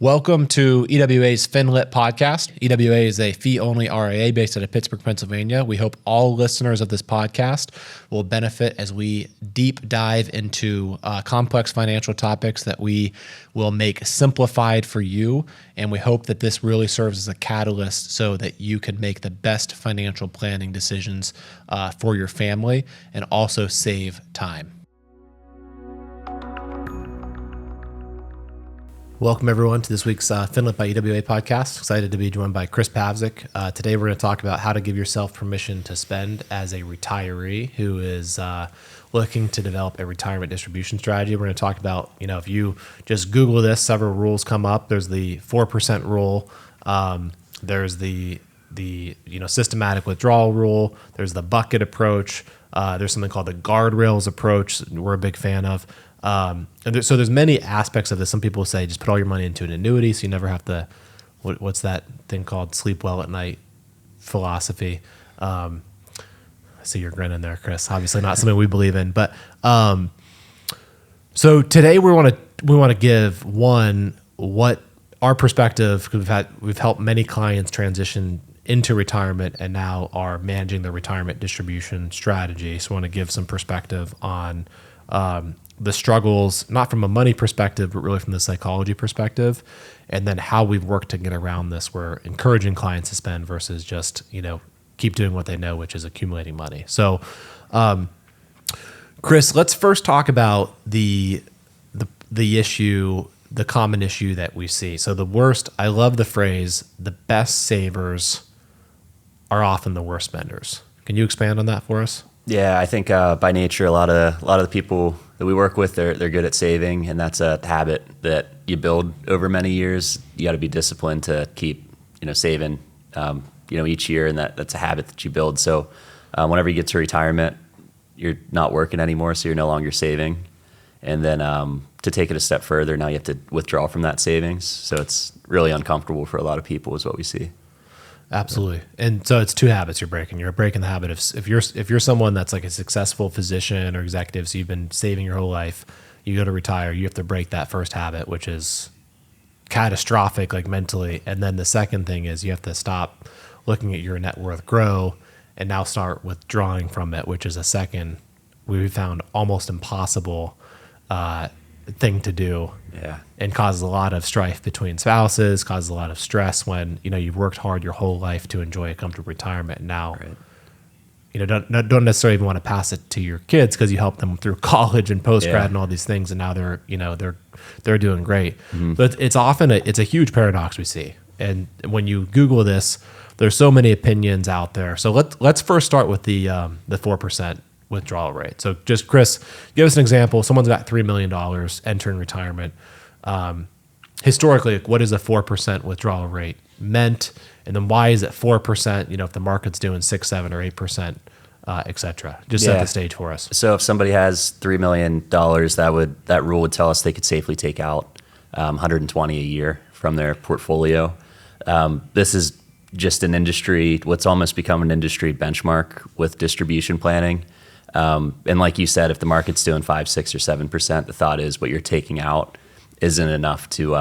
Welcome to EWA's FIN-LYT podcast. EWA is a fee-only RIA based out of Pittsburgh, Pennsylvania. We hope all listeners of this podcast will benefit as we deep dive into complex financial topics that we will make simplified for you. And we hope that this really serves as a catalyst so that you can make the best financial planning decisions for your family and also save time. Welcome, everyone, to this week's FIN-LYT by EWA podcast. Excited to be joined by Chris Pavcic. Today, we're going to talk about how to give yourself permission to spend as a retiree who is looking to develop a retirement distribution strategy. We're going to talk about, if you just Google this, several rules come up. There's the 4% rule. There's the systematic withdrawal rule. There's the bucket approach. There's something called the guardrails approach we're a big fan of. So there's many aspects of this. Some people say just put all your money into an annuity so you never have to, what's that thing called, sleep well at night philosophy. I see you're grinning there, Chris. Obviously not something we believe in, but so today we want to give what our perspective, because we've helped many clients transition into retirement and now are managing their retirement distribution strategy. So we want to give some perspective on the struggles, not from a money perspective, but really from the psychology perspective, and then how we've worked to get around this. We're encouraging clients to spend versus just, keep doing what they know, which is accumulating money. So, Chris, let's first talk about the issue, the common issue that we see. So I love the phrase, the best savers are often the worst spenders. Can you expand on that for us? Yeah, I think by nature, a lot of the people that we work with, they're good at saving, and that's a habit that you build over many years. You got to be disciplined to keep, saving, each year, and that's a habit that you build. So whenever you get to retirement, you're not working anymore, so you're no longer saving. And then to take it a step further, now you have to withdraw from that savings. So it's really uncomfortable for a lot of people, is what we see. Absolutely. And so it's two habits you're breaking. You're breaking the habit of, if you're someone that's like a successful physician or executive, so you've been saving your whole life, you go to retire, you have to break that first habit, which is catastrophic, like mentally. And then the second thing is you have to stop looking at your net worth grow and now start withdrawing from it, which is a second, we found almost impossible thing to do. Yeah. And causes a lot of strife between spouses, causes a lot of stress when, you've worked hard your whole life to enjoy a comfortable retirement. And now, don't necessarily even want to pass it to your kids because you helped them through college and post-grad and all these things. And now they're doing great. Mm-hmm. But it's often it's a huge paradox we see. And when you Google this, there's so many opinions out there. So let's first start with the 4% withdrawal rate. So just Chris, give us an example. Someone's got $3 million entering retirement. Historically, what is a 4% withdrawal rate meant? And then why is it 4%, if the market's doing 6, 7, or 8%, et cetera? Just set the stage for us. So if somebody has $3 million, that rule would tell us they could safely take out 120 a year from their portfolio. This is just an industry, what's almost become an industry benchmark with distribution planning. And like you said, if the market's doing 5, 6, or 7%, the thought is what you're taking out isn't enough to,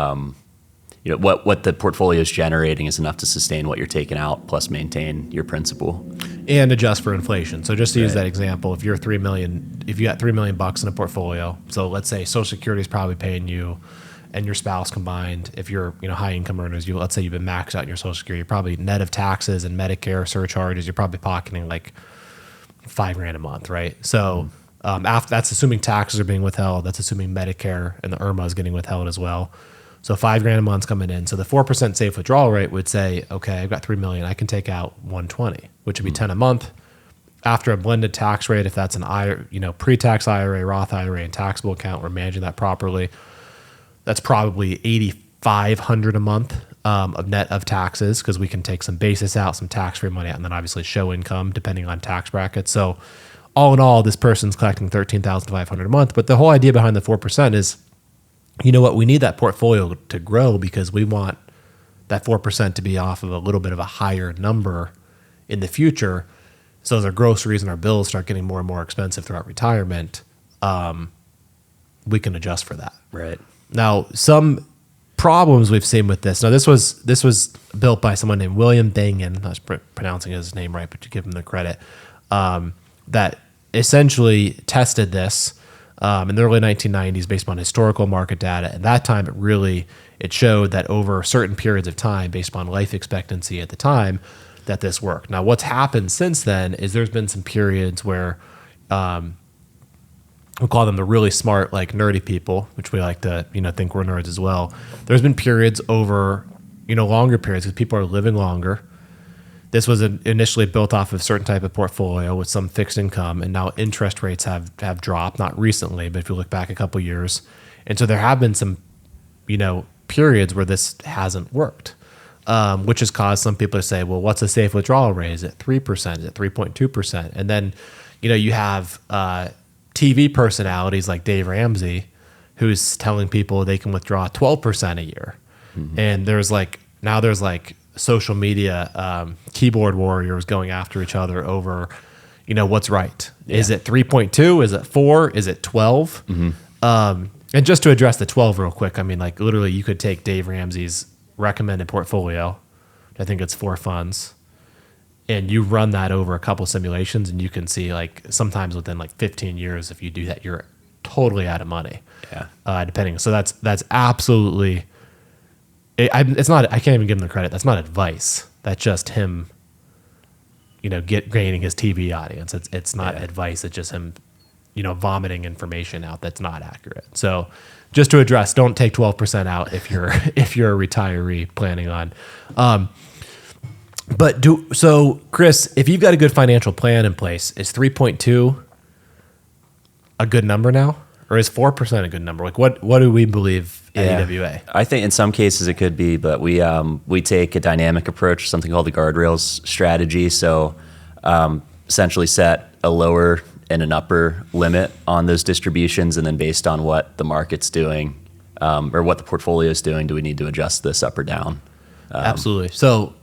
what the portfolio is generating is enough to sustain what you're taking out plus maintain your principal and adjust for inflation. So just to use that example, if you got $3 million in a portfolio, so let's say Social Security is probably paying you and your spouse combined. If you're high income earners, let's say you've been maxed out in your Social Security, you're probably net of taxes and Medicare surcharges, you're probably pocketing like $5,000 a month, right? So after that's assuming taxes are being withheld. That's assuming Medicare and the IRMA is getting withheld as well. So $5,000 a month's coming in. So the 4% safe withdrawal rate would say, okay, I've got $3 million. I can take out 120, which would be 10 a month. After a blended tax rate, if that's an pre-tax IRA, Roth IRA, and taxable account, we're managing that properly. That's probably $8,500 a month of net of taxes, because we can take some basis out, some tax-free money out, and then obviously show income depending on tax brackets. So all in all, this person's collecting $13,500 a month. But the whole idea behind the 4% is, we need that portfolio to grow because we want that 4% to be off of a little bit of a higher number in the future. So as our groceries and our bills start getting more and more expensive throughout retirement, we can adjust for that. Right. Now, some problems we've seen with this. Now, this was built by someone named William Bangen. I was pronouncing his name right, but to give him the credit, that essentially tested this in the early 1990s based on historical market data. At that time, it showed that over certain periods of time, based on life expectancy at the time, that this worked. Now, what's happened since then is there's been some periods where we'll call them the really smart, like nerdy people, which we like to, think we're nerds as well. There's been periods over, longer periods because people are living longer. This was initially built off of a certain type of portfolio with some fixed income, and now interest rates have dropped, not recently, but if you look back a couple years. And so there have been some, periods where this hasn't worked, which has caused some people to say, well, what's a safe withdrawal rate? Is it 3%? Is it 3.2%? And then, you have TV personalities like Dave Ramsey, who's telling people they can withdraw 12% a year. Mm-hmm. And there's social media keyboard warriors going after each other over, what's right. Yeah. Is it 3.2? Is it 4? Is it 12? Mm-hmm. And just to address the 12 real quick, literally you could take Dave Ramsey's recommended portfolio, I think it's 4 funds, and you run that over a couple simulations, and you can see sometimes within 15 years, if you do that, you're totally out of money. Yeah. Depending. So that's absolutely. It's not. I can't even give him the credit. That's not advice. That's just him. Gaining his TV audience. It's not advice. It's just him. Vomiting information out that's not accurate. So, just to address, don't take 12% out if you're a retiree planning on. So, Chris, if you've got a good financial plan in place, is 3.2 a good number now, or is 4% a good number? What do we believe at EWA? I think in some cases it could be, but we take a dynamic approach, something called the guardrails strategy. So, essentially set a lower and an upper limit on those distributions, and then based on what the market's doing or what the portfolio is doing, do we need to adjust this up or down? Absolutely. So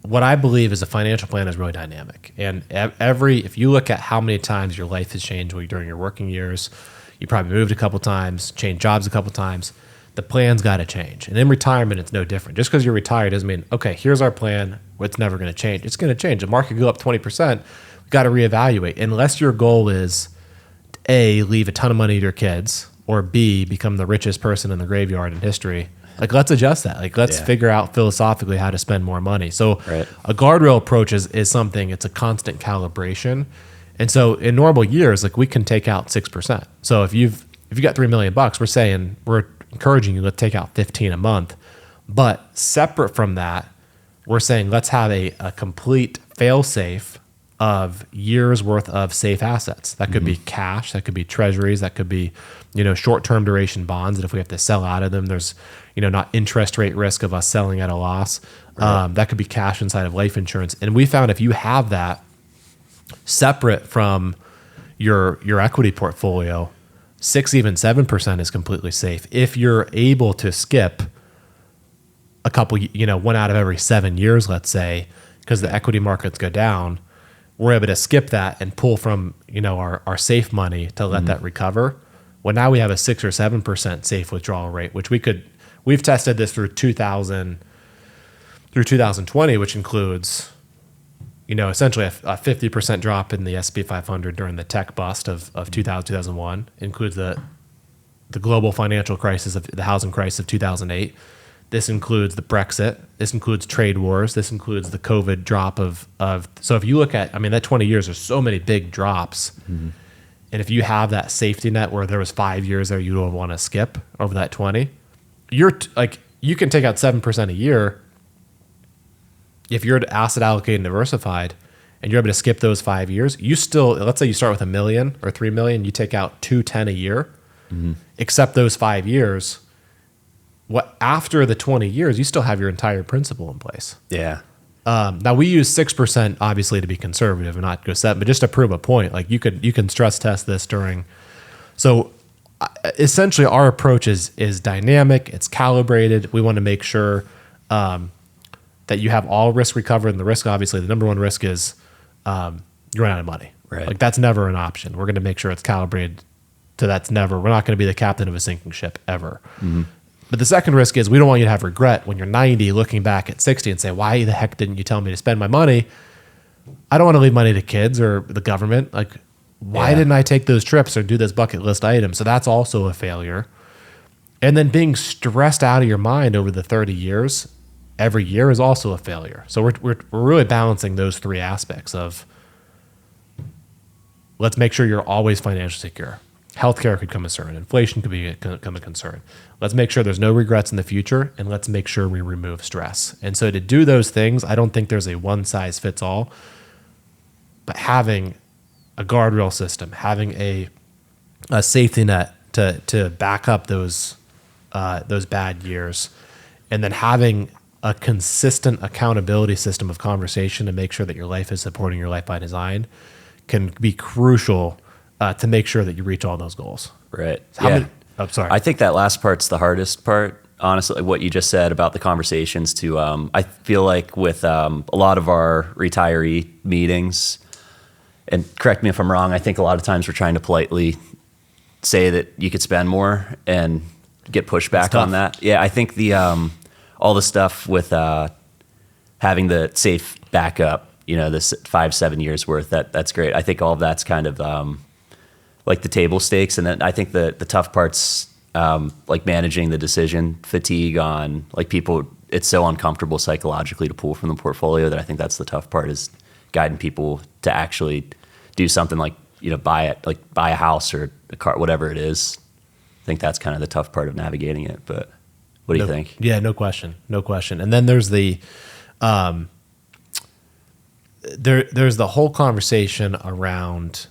what I believe is a financial plan is really dynamic, and if you look at how many times your life has changed during your working years, you probably moved a couple times, changed jobs a couple times. The plan's got to change, and in retirement, it's no different. Just because you're retired doesn't mean okay. Here's our plan. It's never going to change. It's going to change. The market could go up 20%. Got to reevaluate, unless your goal is A, leave a ton of money to your kids, or B, become the richest person in the graveyard in history. Let's adjust that. Let's figure out philosophically how to spend more money. So a guardrail approach is something, it's a constant calibration. And so in normal years, we can take out 6%. So if you've got $3 million, we're encouraging you to take out 15 a month. But separate from that, we're saying let's have a complete fail-safe of years worth of safe assets. That could be cash, that could be treasuries, that could be, short-term duration bonds. And if we have to sell out of them, there's, not interest rate risk of us selling at a loss. Right. That could be cash inside of life insurance. And we found if you have that separate from your equity portfolio, 6, even 7% is completely safe. If you're able to skip a couple, 1 out of every 7 years, let's say, because the equity markets go down, we're able to skip that and pull from our safe money to let that recover. Well, now we have a 6 or 7% safe withdrawal rate, which we've tested this through 2020, which includes essentially a 50% drop in the S&P 500 during the tech bust of 2001, includes the global financial crisis of the housing crisis of 2008. This includes the Brexit. This includes trade wars. This includes the COVID drop of. So if you look at, that 20 years, there's so many big drops. Mm-hmm. And if you have that safety net where there was 5 years there you don't want to skip over that 20, you can take out 7% a year if you're asset allocated and diversified, and you're able to skip those 5 years. You still, let's say you start with $1 million or $3 million, you take out $210 a year, except those 5 years. After the 20 years, you still have your entire principal in place. Yeah. Now we use 6% obviously to be conservative and not go 7, but just to prove a point, you can stress test this during. So essentially, our approach is dynamic. It's calibrated. We want to make sure that you have all risk recovered, and the risk, obviously, the number one risk is you run out of money. Right. That's never an option. We're going to make sure it's calibrated to that's never. We're not going to be the captain of a sinking ship ever. Mm-hmm. But the second risk is we don't want you to have regret when you're 90 looking back at 60 and say, why the heck didn't you tell me to spend my money? I don't want to leave money to kids or the government. Like, why didn't I take those trips or do those bucket list items? So that's also a failure. And then being stressed out of your mind over the 30 years, every year is also a failure. So we're really balancing those three aspects of let's make sure you're always financially secure. Healthcare could become a concern. Inflation could become a concern. Let's make sure there's no regrets in the future, and let's make sure we remove stress. And so to do those things, I don't think there's a one size fits all, but having a guardrail system, having a safety net to back up those bad years, and then having a consistent accountability system of conversation to make sure that your life is supporting your life by design can be crucial to make sure that you reach all those goals. Right. I'm sorry. I think that last part's the hardest part. Honestly, what you just said about the conversations too. I feel like with a lot of our retiree meetings, and correct me if I'm wrong, I think a lot of times we're trying to politely say that you could spend more and get pushback on that. Yeah, I think the all the stuff with having the safe backup, this 5-7 years worth, that's great. I think all of that's kind of like the table stakes. And then I think the tough parts, like managing the decision fatigue on like people, it's so uncomfortable psychologically to pull from the portfolio that I think that's the tough part, is guiding people to actually do something like, buy a house or a car, whatever it is. I think that's kind of the tough part of navigating it. But what do you think? Yeah, no question. And then there's the, there's the whole conversation around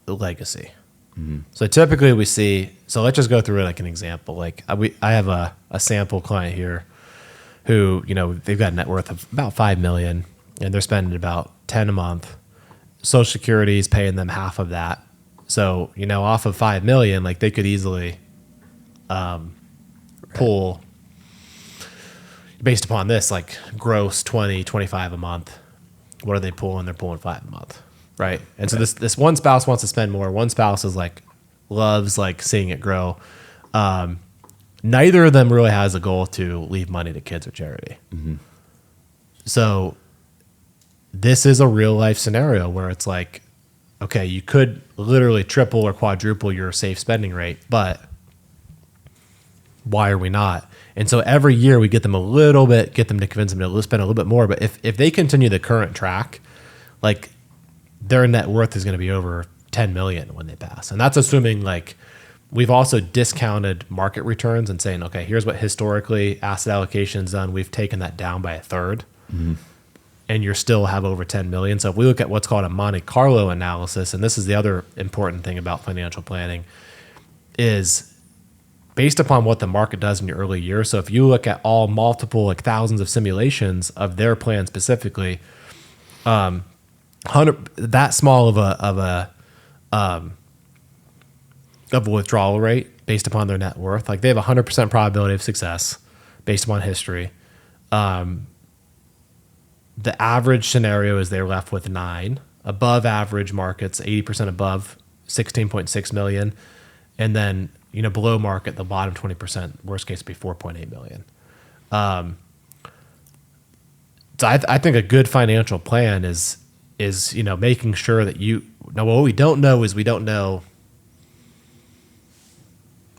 the legacy. Mm-hmm. So typically we see, so let's just go through it like an example. Like I have a sample client here who, they've got a net worth of about 5 million and they're spending about 10 a month. Social Security is paying them half of that. So, off of 5 million, like they could easily pull, based upon this, like gross 20, 25 a month. What are they pulling? They're pulling 5 a month. Right. And so this one spouse wants to spend more. One spouse is loves seeing it grow. Neither of them really has a goal to leave money to kids or charity. Mm-hmm. So this is a real life scenario where it's like, okay, you could literally triple or quadruple your safe spending rate, but why are we not? And so every year we get them to convince them to spend a little bit more. But if they continue the current track, like their net worth is going to be over 10 million when they pass. And that's assuming we've also discounted market returns and saying, okay, here's what historically asset allocation's done. We've taken that down by a third. Mm-hmm. And you still have over 10 million. So if we look at what's called a Monte Carlo analysis, and this is the other important thing about financial planning, is based upon what the market does in your early years. So if you look at all multiple thousands of simulations of their plan specifically, that small of a withdrawal rate based upon their net worth, they have 100% probability of success based upon history. The average scenario is they're left with 9. Above average markets, 80% above, 16.6 million. And then, below market, the bottom 20%, worst case would be 4.8 million. So I think a good financial plan is making sure that what we don't know is we don't know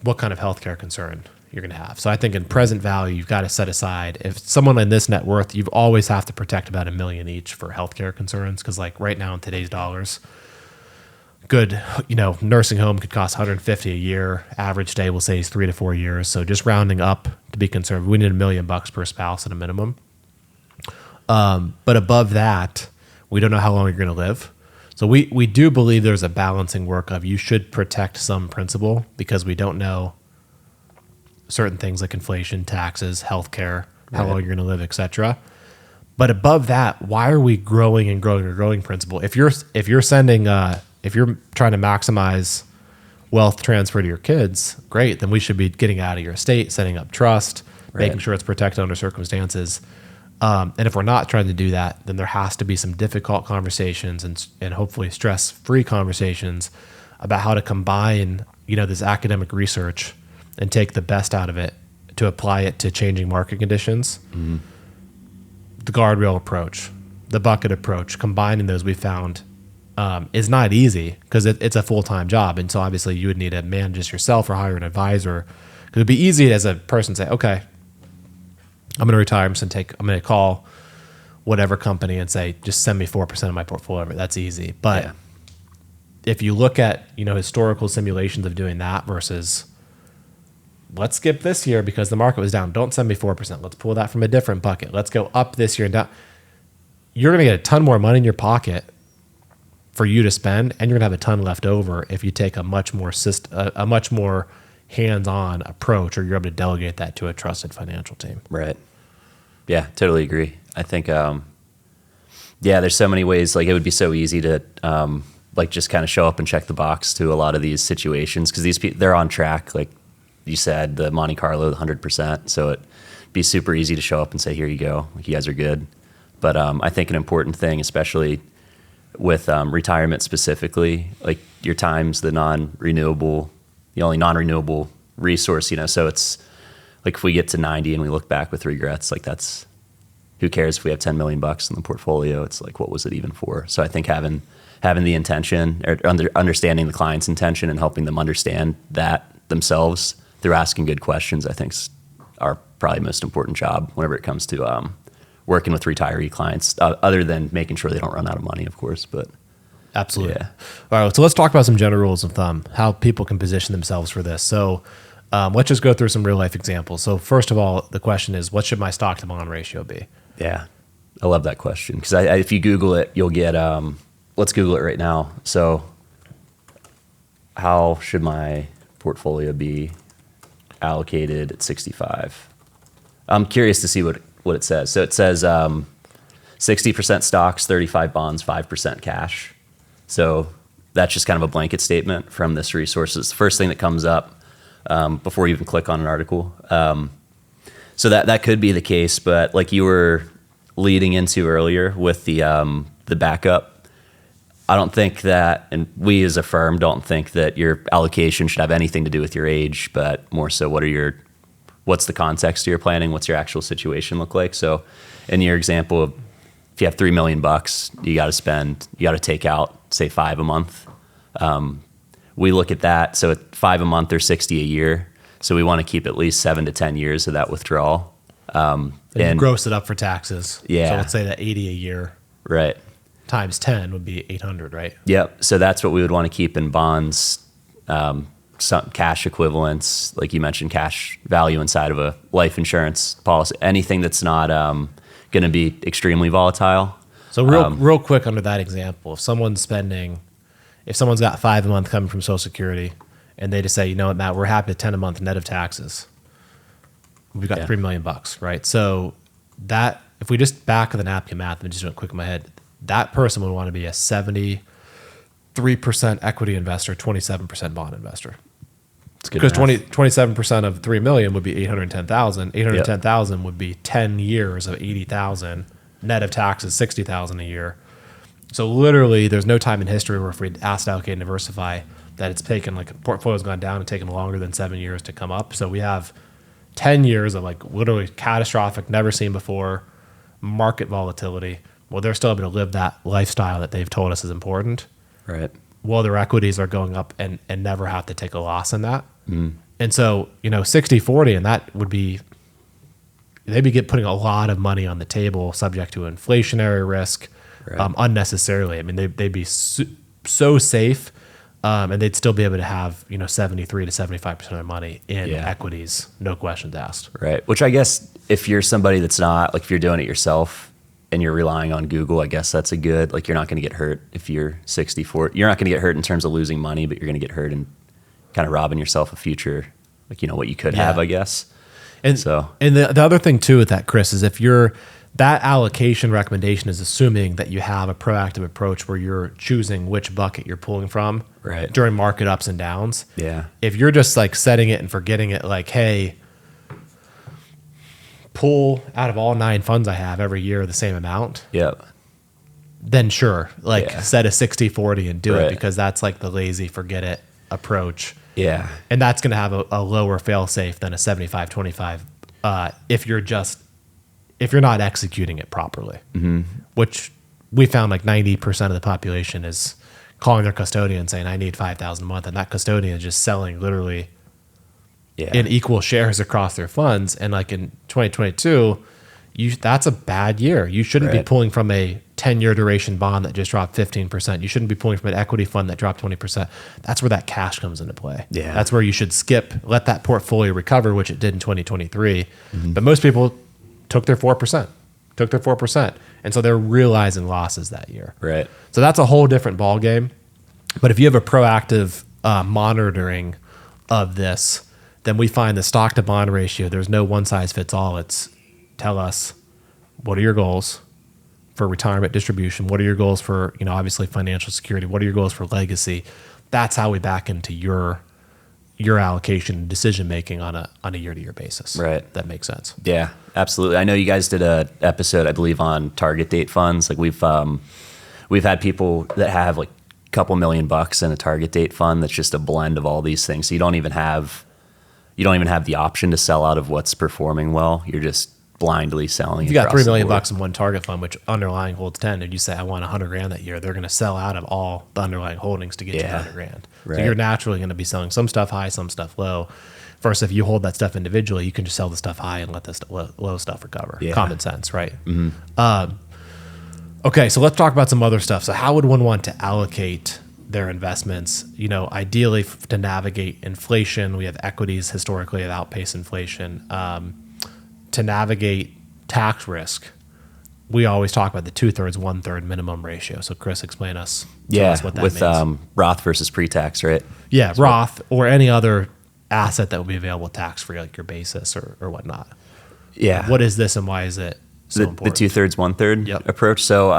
what kind of healthcare concern you're going to have. So I think in present value, you've got to set aside, if someone in this net worth, you always have to protect about $1 million each for healthcare concerns. Cause right now in today's dollars, good, nursing home could cost $150 a year. Average stay, we'll say, is 3 to 4 years. So just rounding up to be conservative, we need $1 million per spouse at a minimum. But above that, we don't know how long you're going to live. So we do believe there's a balancing work of you should protect some principal because we don't know certain things like inflation, taxes, healthcare, how long you're going to live, etc. But above that, why are we growing and growing or growing principal? If you're sending, if you're trying to maximize wealth transfer to your kids, great. Then we should be getting out of your estate, setting up trust, making sure it's protected under circumstances. And if we're not trying to do that, then there has to be some difficult conversations and hopefully stress-free conversations about how to combine, this academic research and take the best out of it to apply it to changing market conditions. The guardrail approach, the bucket approach, combining those we found is not easy because it's a full-time job. And so obviously you would need to manage this yourself or hire an advisor. Because it'd be easy as a person to say, okay, I'm going to retire. I'm going to call whatever company and say, just send me 4% of my portfolio. That's easy. But if you look at, historical simulations of doing that versus let's skip this year because the market was down. Don't send me 4%. Let's pull that from a different bucket. Let's go up this year and down. You're going to get a ton more money in your pocket for you to spend, and you're going to have a ton left over if you take a much more hands-on approach, or you're able to delegate that to a trusted financial team. Right. Yeah, totally agree. I think, there's so many ways. Like, it would be so easy to just kind of show up and check the box to a lot of these situations because these people, they're on track. Like you said, the Monte Carlo, 100%. So it'd be super easy to show up and say, here you go. Like, you guys are good. But I think an important thing, especially with retirement specifically, like your time's the only non-renewable resource, So it's like if we get to 90 and we look back with regrets, like that's, who cares if we have 10 million bucks in the portfolio? It's like, what was it even for? So I think having the intention or understanding the client's intention and helping them understand that themselves through asking good questions, I think is our probably most important job whenever it comes to working with retiree clients, other than making sure they don't run out of money, of course. But absolutely. Yeah. All right. So let's talk about some general rules of thumb, how people can position themselves for this. So let's just go through some real life examples. So first of all, the question is, what should my stock to bond ratio be? Yeah. I love that question because if you Google it, you'll get, let's Google it right now. So how should my portfolio be allocated at 65? I'm curious to see what it says. So it says 60% stocks, 35 bonds, 5% cash. So that's just kind of a blanket statement from this resource. It's the first thing that comes up before you even click on an article. So that could be the case, but like you were leading into earlier with the backup, I don't think that, and we as a firm don't think that your allocation should have anything to do with your age, but more so what's the context to your planning? What's your actual situation look like? So in your example of, if you have $3 million, you got to take out, say, 5 a month. We look at that. So at 5 a month or 60 a year. So we want to keep at least 7 to 10 years of that withdrawal. And gross it up for taxes. Yeah. So let's say that 80 a year. Right. Times 10 would be 800, right? Yep. So that's what we would want to keep in bonds, some cash equivalents, like you mentioned, cash value inside of a life insurance policy, anything that's not going to be extremely volatile. So real quick under that example, if someone's got 5 a month coming from Social Security and they just say, you know what, Matt, we're happy at 10 a month net of taxes. We've got $3 million, right? So that, if we just back of the napkin math and just went quick in my head, that person would want to be a 73% equity investor, 27% bond investor. Because 27% of 3 million would be 810,000. 810,000 would be 10 years of 80,000, net of taxes 60,000 a year. So literally, there's no time in history where if we'd asked allocate and diversify that it's taken, like, a portfolio's gone down and taken longer than 7 years to come up. So we have 10 years of like literally catastrophic, never seen before market volatility. Well, they're still able to live that lifestyle that they've told us is important. Right. Well, their equities are going up and never have to take a loss in that. And so, 60-40, and that would be, they'd be putting a lot of money on the table subject to inflationary risk, right, unnecessarily. I mean, they'd be so safe, and they'd still be able to have, 73 to 75% of their money in equities, no questions asked. Right. Which I guess if you're somebody that's not, like if you're doing it yourself and you're relying on Google, I guess that's a good, like, you're not going to get hurt if you're 64. You're not going to get hurt in terms of losing money, but you're going to get hurt in kind of robbing yourself a future, like, what you could have, I guess. And so, and the other thing too with that, Chris, is if that allocation recommendation is assuming that you have a proactive approach where you're choosing which bucket you're pulling from during market ups and downs. Yeah. If you're just like setting it and forgetting it, like, hey, pull out of all 9 funds I have every year the same amount. Yep. Then sure, set a 60-40 and do it, because that's like the lazy forget it approach. Yeah. And that's going to have a lower fail safe than a 75-25 if you're not executing it properly, which we found like 90% of the population is calling their custodian saying, I need $5,000 a month. And that custodian is just selling literally in equal shares across their funds. And like in 2022, that's a bad year. You shouldn't be pulling from a 10-year duration bond that just dropped 15%. You shouldn't be pulling from an equity fund that dropped 20%. That's where that cash comes into play. Yeah. That's where you should skip, let that portfolio recover, which it did in 2023. But most people took their 4%. And so they're realizing losses that year. Right. So that's a whole different ball game. But if you have a proactive monitoring of this, then we find the stock to bond ratio, there's no one size fits all. It's tell us, what are your goals for retirement distribution? What are your goals for, obviously financial security? What are your goals for legacy? That's how we back into your allocation and decision making on a year-to-year basis. Right. That makes sense. Yeah, absolutely. I know you guys did a episode, I believe, on target date funds. Like we've had people that have like a couple $1,000,000 in a target date fund that's just a blend of all these things. So you don't even have the option to sell out of what's performing well. You're just blindly selling. If you got $3 million in one target fund, which underlying holds 10, and you say I want $100,000 that year, they're going to sell out of all the underlying holdings to get you $100,000. Right. So you're naturally going to be selling some stuff high, some stuff low. First, if you hold that stuff individually, you can just sell the stuff high and let the low stuff recover. Yeah. Common sense, right? Okay, so let's talk about some other stuff. So how would one want to allocate their investments? Ideally to navigate inflation, we have equities historically that outpace inflation. To navigate tax risk, we always talk about the 2/3, 1/3 minimum ratio. So Chris, explain tell us what that means. With Roth versus pre-tax, right? Yeah, Roth or any other asset that will be available tax-free, like your basis or whatnot. Yeah. What is this and why is it so important? The 2/3, 1/3 approach. So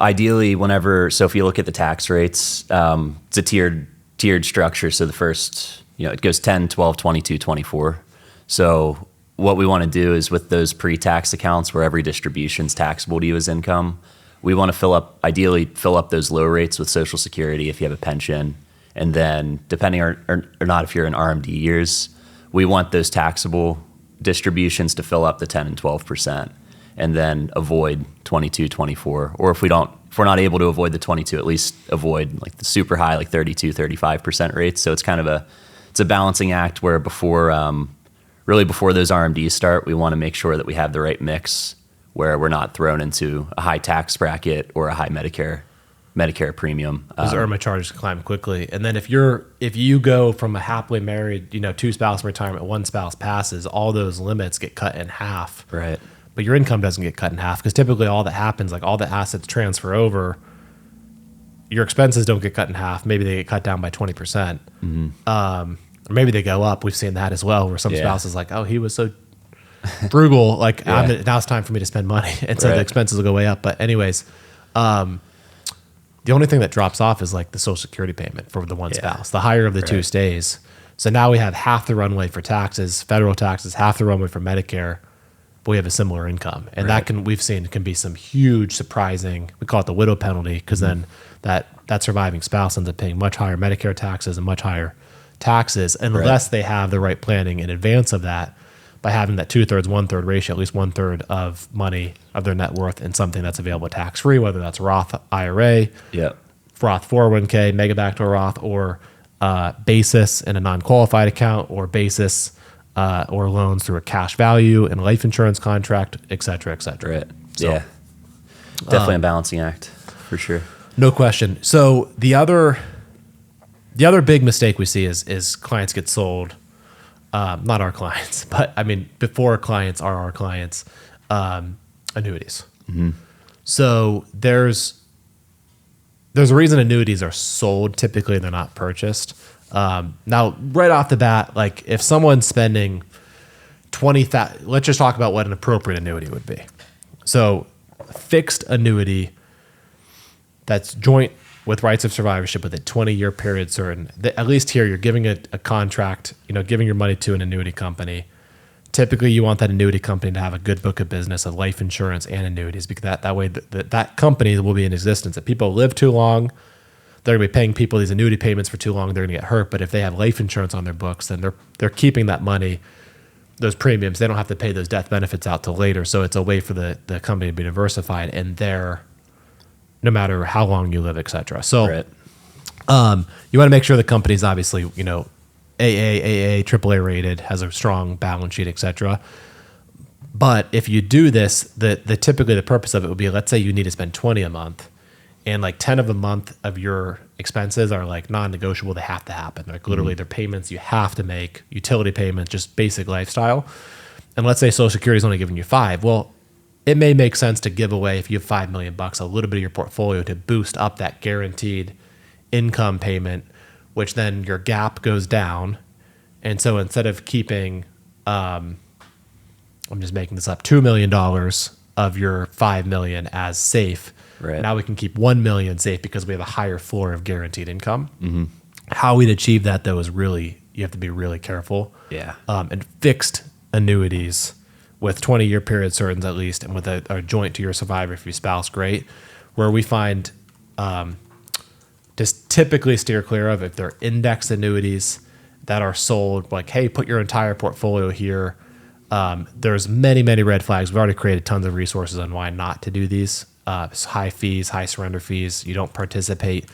ideally, if you look at the tax rates, it's a tiered structure. So the first, it goes 10, 12, 22, 24. So what we want to do is with those pre-tax accounts where every distribution is taxable to you as income, we want to ideally fill up those low rates with Social Security if you have a pension. And then depending or not if you're in RMD years, we want those taxable distributions to fill up the 10 and 12% and then avoid 22, 24. Or if we're not able to avoid the 22, at least avoid like the super high, like 32, 35% rates. So it's kind of it's a balancing act where before those RMDs start, we want to make sure that we have the right mix where we're not thrown into a high tax bracket or a high Medicare premium. Those IRMAA charges climb quickly. And then if you go from a happily married, 2-spouse retirement, one spouse passes, all those limits get cut in half. Right. But your income doesn't get cut in half because typically all that happens, like all the assets transfer over, your expenses don't get cut in half. Maybe they get cut down by 20%. Or maybe they go up. We've seen that as well, where some spouses like, oh, he was so frugal. Like now it's time for me to spend money. And so the expenses will go way up. But anyways, the only thing that drops off is like the Social Security payment for the one spouse. The higher of the two stays. So now we have half the runway for taxes, federal taxes, half the runway for Medicare, but we have a similar income. And we've seen can be some huge surprising, we call it the widow penalty, because then that surviving spouse ends up paying much higher Medicare taxes and much higher taxes unless they have the right planning in advance of that by having that 2/3, 1/3 ratio, at least 1/3 of money of their net worth in something that's available tax-free, whether that's Roth IRA, Roth 401k, mega backdoor Roth, or basis in a non-qualified account, or basis or loans through a cash value in a life insurance contract, et cetera, et cetera. Right. So, definitely a balancing act for sure. No question. So the other big mistake we see is clients get sold, not our clients, but I mean, before clients are our clients, annuities. So there's a reason annuities are sold. Typically they're not purchased. Now right off the bat, like if someone's spending $20,000, let's just talk about what an appropriate annuity would be. So fixed annuity that's joint with rights of survivorship with a 20-year period certain. At least here, you're giving a contract, giving your money to an annuity company. Typically, you want that annuity company to have a good book of business of life insurance and annuities because that way that company will be in existence. If people live too long, they're going to be paying people these annuity payments for too long. They're going to get hurt. But if they have life insurance on their books, then they're keeping that money, those premiums. They don't have to pay those death benefits out till later. So it's a way for the company to be diversified and no matter how long you live, et cetera. So Right. You want to make sure the company's obviously, AA, AAA rated, has a strong balance sheet, et cetera. But if you do this, typically the purpose of it would be, let's say you need to spend 20 a month, and like 10 of a month of your expenses are like non-negotiable. They have to happen. Like literally they're payments you have to make, utility payments, just basic lifestyle. And let's say Social Security is only giving you 5. Well, it may make sense to give away, if you have $5 million, a little bit of your portfolio to boost up that guaranteed income payment, which then your gap goes down. And so instead of keeping, I'm just making this up, $2 million of your $5 million as safe, Right. now we can keep $1 million safe because we have a higher floor of guaranteed income. Mm-hmm. How we'd achieve that, though, is you have to be really careful. Yeah. And fixed annuities with 20-year period certains at least, and with a joint to your survivor if your spouse, great. Where we find just typically steer clear of if they're indexed annuities that are sold, like, hey, put your entire portfolio here. There's many, many red flags. We've already created tons of resources on why not to do these. High fees, high surrender fees. You don't participate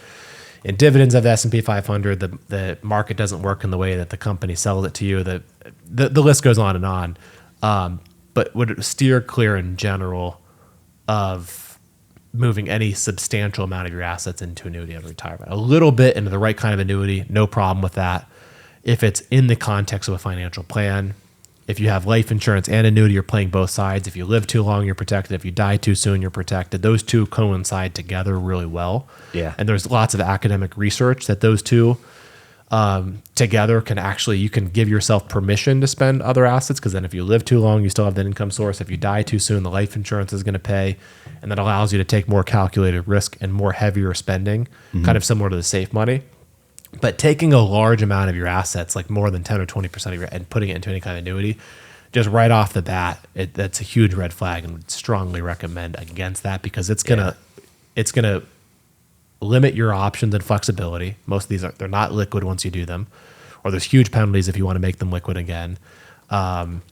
in dividends of the S&P 500. The market doesn't work in the way that the company sells it to you. The list goes on and on. But would steer clear in general of moving any substantial amount of your assets into annuity of retirement. A little bit into the right kind of annuity, no problem with that. If it's in the context of a financial plan, if you have life insurance and annuity, you're playing both sides. If you live too long, you're protected. If you die too soon, you're protected. Those two coincide together really well. Yeah. And there's lots of academic research that those two together you can give yourself permission to spend other assets, because then if you live too long, you still have that income source. If you die too soon, the life insurance is going to pay, and that allows you to take more calculated risk and more heavier spending, kind of similar to the safe money. But taking a large amount of your assets, like more than 10 or 20% of your, and putting it into any kind of annuity, just right off the bat, that's a huge red flag, and would strongly recommend against that, because it's gonna limit your options and flexibility. Most of these they're not liquid once you do them, or there's huge penalties if you want to make them liquid again. And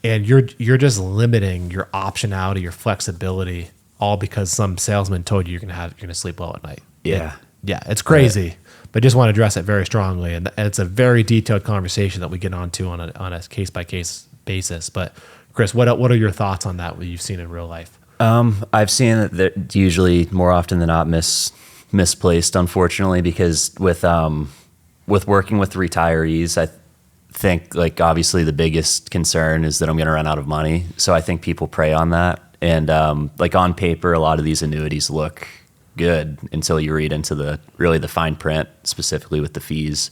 you're just limiting your optionality, your flexibility, all because some salesman told you you're gonna sleep well at night. Yeah. It's crazy, but just want to address it very strongly. And it's a very detailed conversation that we get onto on a case by case basis. But Chris, what are your thoughts on that? What you've seen in real life? I've seen that they're usually more often than not misplaced, unfortunately, because with working with retirees, I think, like, obviously the biggest concern is that I'm going to run out of money. So I think people prey on that. And like on paper, a lot of these annuities look good until you read into the fine print, specifically with the fees,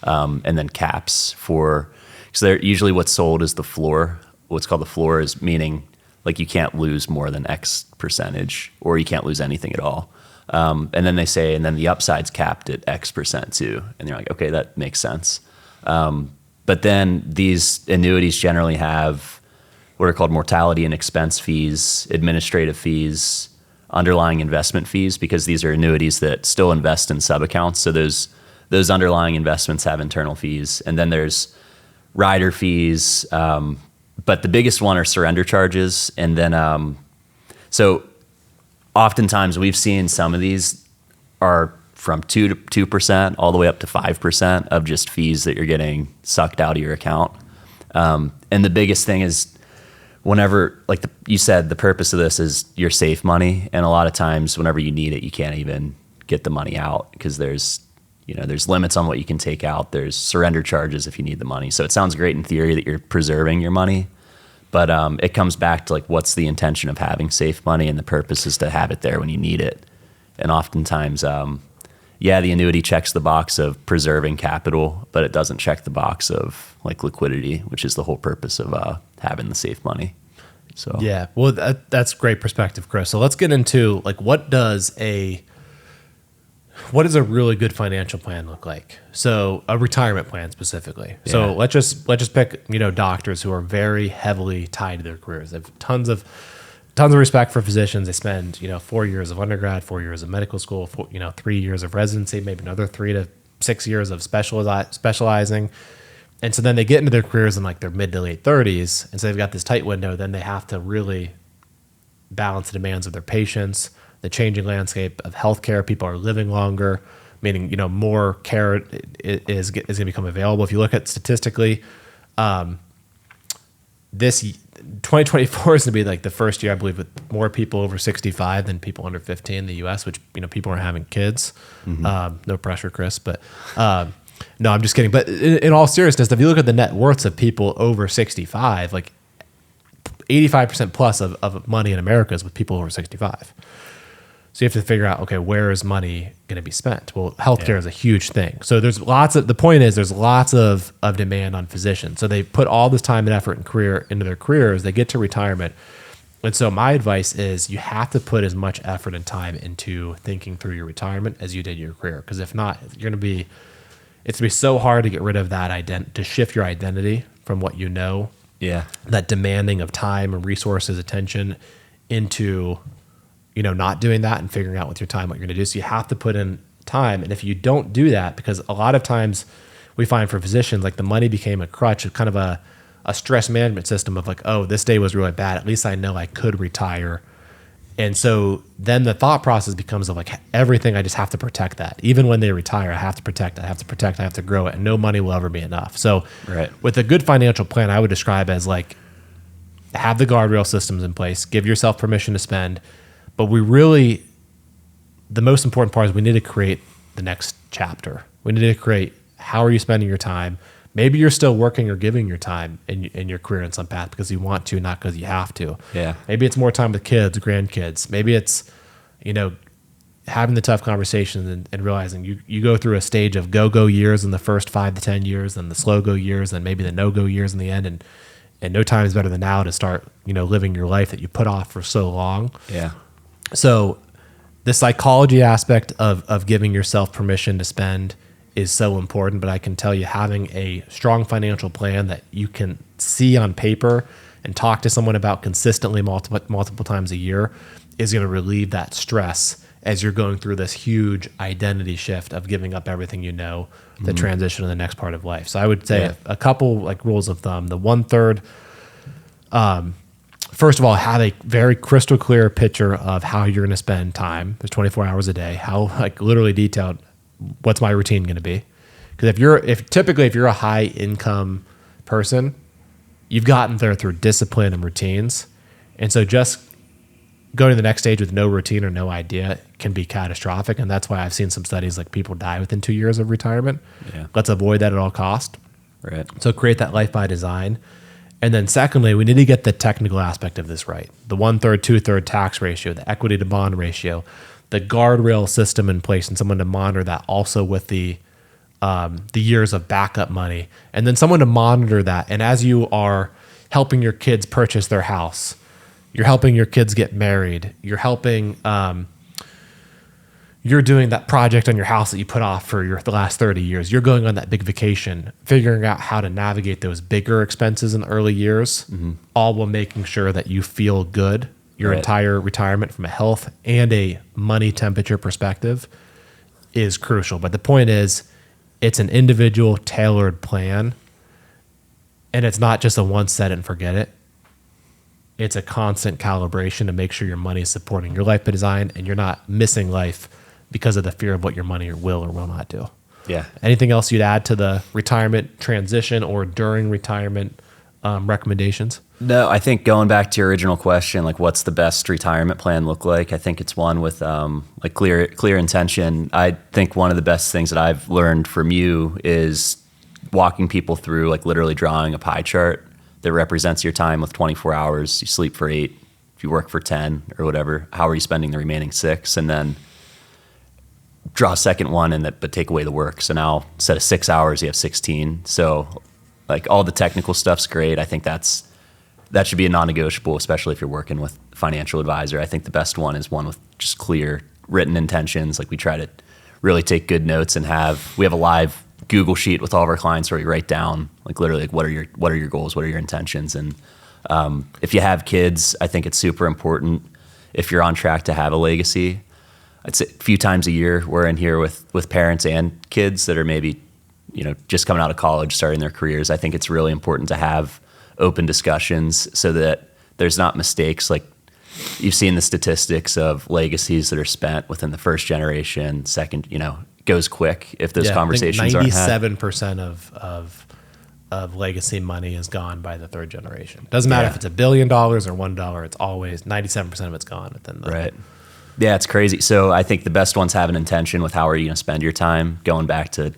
and then caps so they're usually what's sold is the floor. What's called the floor is meaning, like, you can't lose more than X percentage, or you can't lose anything at all. And then they say, and then the upside's capped at X% too. And you're like, okay, that makes sense. But then these annuities generally have what are called mortality and expense fees, administrative fees, underlying investment fees, because these are annuities that still invest in sub-accounts. So those underlying investments have internal fees. And then there's rider fees, but the biggest one are surrender charges. And then, so oftentimes we've seen some of these are from 2% all the way up to 5% of just fees that you're getting sucked out of your account. And the biggest thing is, whenever, like you said, the purpose of this is your safe money. And a lot of times whenever you need it, you can't even get the money out, because there's limits on what you can take out. There's surrender charges if you need the money. So it sounds great in theory that you're preserving your money, but it comes back to, like, what's the intention of having safe money? And the purpose is to have it there when you need it. And oftentimes, the annuity checks the box of preserving capital, but it doesn't check the box of, like, liquidity, which is the whole purpose of having the safe money. So yeah, well, that's great perspective, Chris. So let's get into, like, what does a really good financial plan look like? So a retirement plan specifically. Yeah. So let's just pick doctors who are very heavily tied to their careers. They have tons of tons of respect for physicians. They spend, 4 years of undergrad, 4 years of medical school, 3 years of residency, maybe another 3 to 6 years of specializing. And so then they get into their careers in like their mid to late 30s. And so they've got this tight window. Then they have to really balance the demands of their patients, the changing landscape of healthcare. People are living longer, meaning, more care is going to become available. If you look at statistically, this 2024 is going to be like the first year, I believe, with more people over 65 than people under 50 in the U.S., which, people are having kids. No pressure, Chris, but no, I'm just kidding. But in all seriousness, if you look at the net worths of people over 65, like 85% plus of money in America is with people over 65. So you have to figure out, okay, where is money going to be spent? Well, healthcare is a huge thing. So the point is there's lots of demand on physicians. So they put all this time and effort and into their careers, they get to retirement. And so my advice is you have to put as much effort and time into thinking through your retirement as you did your career. Because if not, it's going to be so hard to get rid of that to shift your identity from what you know. Yeah. That demanding of time and resources, attention into not doing that and figuring out with your time what you're going to do. So you have to put in time. And if you don't do that, because a lot of times we find for physicians, like the money became a crutch, kind of a stress management system of like, oh, this day was really bad. At least I know I could retire. And so then the thought process becomes of like everything, I just have to protect that. Even when they retire, I have to protect it. I have to grow it. And no money will ever be enough. So with a good financial plan, I would describe as like have the guardrail systems in place, give yourself permission to spend. But the most important part is we need to create the next chapter. We need to create how are you spending your time? Maybe you're still working or giving your time in your career in some path because you want to, not because you have to. Yeah. Maybe it's more time with kids, grandkids. Maybe it's, having the tough conversations and realizing you go through a stage of go years in the first 5 to 10 years, and the slow go years, and maybe the no go years in the end. And no time is better than now to start, living your life that you put off for so long. Yeah. So the psychology aspect of giving yourself permission to spend is so important, but I can tell you having a strong financial plan that you can see on paper and talk to someone about consistently multiple times a year is going to relieve that stress as you're going through this huge identity shift of giving up everything to transition to the next part of life. So I would say a couple like rules of thumb. The 1/3, first of all, have a very crystal clear picture of how you're going to spend time. There's 24 hours a day. How literally detailed. What's my routine going to be? Because if you're a high income person, you've gotten there through discipline and routines, and so just going to the next stage with no routine or no idea can be catastrophic. And that's why I've seen some studies like people die within 2 years of retirement. Yeah. Let's avoid that at all costs. Right. So create that life by design. And then secondly, we need to get the technical aspect of this right. The 1/3, 2/3 tax ratio, the equity to bond ratio, the guardrail system in place, and someone to monitor that also with the years of backup money, and then someone to monitor that. And as you are helping your kids purchase their house, you're helping your kids get married, you're helping, you're doing that project on your house that you put off for the last 30 years. You're going on that big vacation, figuring out how to navigate those bigger expenses in the early years, all while making sure that you feel good. Your entire retirement from a health and a money temperature perspective is crucial. But the point is, it's an individual tailored plan, and it's not just a once set it and forget it. It's a constant calibration to make sure your money is supporting your life by design and you're not missing life because of the fear of what your money will or will not do. Yeah. Anything else you'd add to the retirement transition or during retirement recommendations? No, I think going back to your original question, like what's the best retirement plan look like? I think it's one with like clear intention. I think one of the best things that I've learned from you is walking people through like literally drawing a pie chart that represents your time with 24 hours. You sleep for 8, if you work for 10 or whatever, how are you spending the remaining 6? And then draw a second one but take away the work. So now instead of 6 hours, you have 16. So like all the technical stuff's great. I think that should be a non-negotiable, especially if you're working with a financial advisor. I think the best one is one with just clear written intentions. Like we try to really take good notes and we have a live Google sheet with all of our clients where we write down like literally like what are your goals, what are your intentions, and If you have kids, I think it's super important if you're on track to have a legacy. I'd say a few times a year we're in here with parents and kids that are maybe, just coming out of college, starting their careers. I think it's really important to have open discussions so that there's not mistakes. Like, you've seen the statistics of legacies that are spent within the first generation, second, goes quick if those conversations aren't had. 97% of legacy money is gone by the third generation. Doesn't matter if it's $1 billion or $1. It's always 97% of it's gone within the Right. Yeah, it's crazy. So I think the best ones have an intention with how are you going to spend your time, going back to,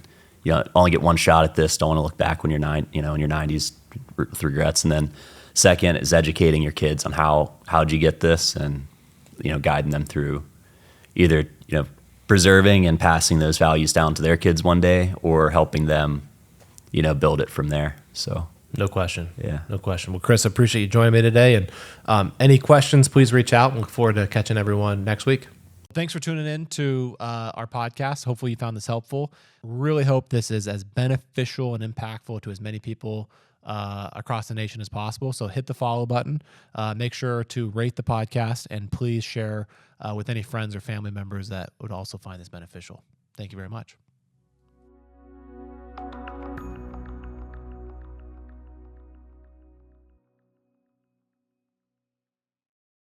only get one shot at this. Don't want to look back when you're in your 90s with regrets. And then second is educating your kids on how'd you get this, and, guiding them through either, preserving and passing those values down to their kids one day, or helping them, build it from there. So no question. Yeah. No question. Well, Chris, I appreciate you joining me today. And any questions, please reach out. Look forward to catching everyone next week. Thanks for tuning in to our podcast. Hopefully you found this helpful. Really hope this is as beneficial and impactful to as many people across the nation as possible. So hit the follow button. Make sure to rate the podcast, and please share with any friends or family members that would also find this beneficial. Thank you very much.